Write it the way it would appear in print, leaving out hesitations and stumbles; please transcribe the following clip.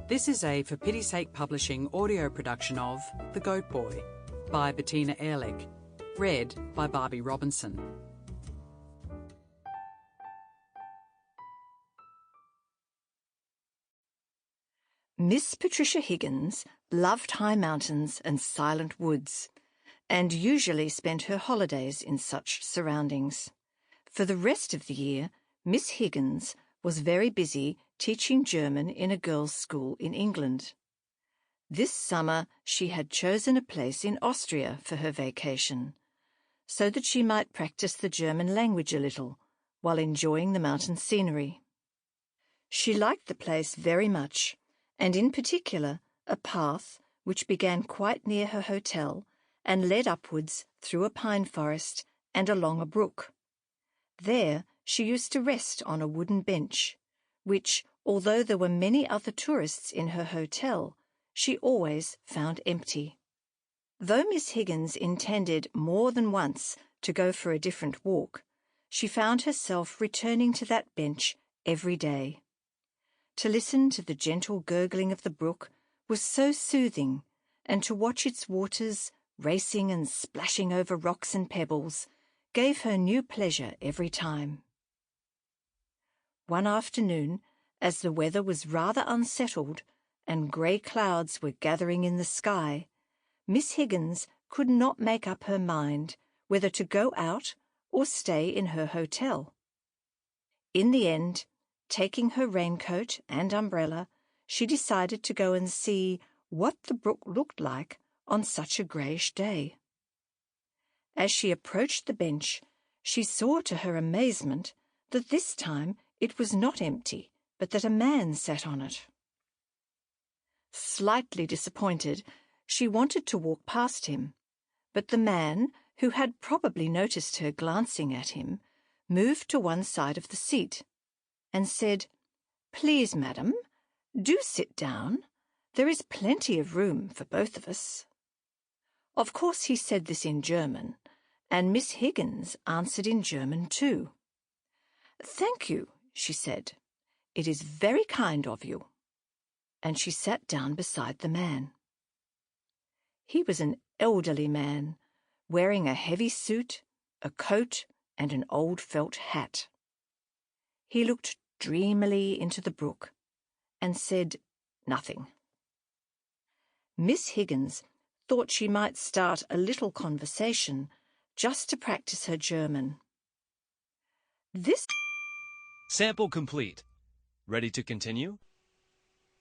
This is a For Pity's Sake Publishing audio production of The Goat Boy by Bettina Ehrlich, read by Barbie Robinson. Miss Patricia Higgins loved high mountains and silent woods, and usually spent her holidays in such surroundings. For the rest of the year, Miss Higgins was very busy teaching German in a girls' school in England. This summer she had chosen a place in Austria for her vacation, so that she might practice the German language a little while enjoying the mountain scenery. She liked the place very much, and in particular a path which began quite near her hotel and led upwards through a pine forest and along a brook. There she used to rest on a wooden bench, which, although there were many other tourists in her hotel, she always found empty. Though Miss Higgins intended more than once to go for a different walk, she found herself returning to that bench every day. To listen to the gentle gurgling of the brook was so soothing, and to watch its waters racing and splashing over rocks and pebbles gave her new pleasure every time. One afternoon, as the weather was rather unsettled and grey clouds were gathering in the sky, Miss Higgins could not make up her mind whether to go out or stay in her hotel. In the end, taking her raincoat and umbrella, she decided to go and see what the brook looked like on such a greyish day. As she approached the bench, she saw to her amazement that this time it was not empty, but that a man sat on it. Slightly disappointed, she wanted to walk past him, but the man, who had probably noticed her glancing at him, moved to one side of the seat and said, "Please, madam, do sit down. There is plenty of room for both of us." Of course he said this in German, and Miss Higgins answered in German too. "Thank you," she said. "It is very kind of you." And she sat down beside the man. He was an elderly man, wearing a heavy suit, a coat, and an old felt hat. He looked dreamily into the brook and said nothing. Miss Higgins thought she might start a little conversation just to practice her German. Sample complete. Ready to continue?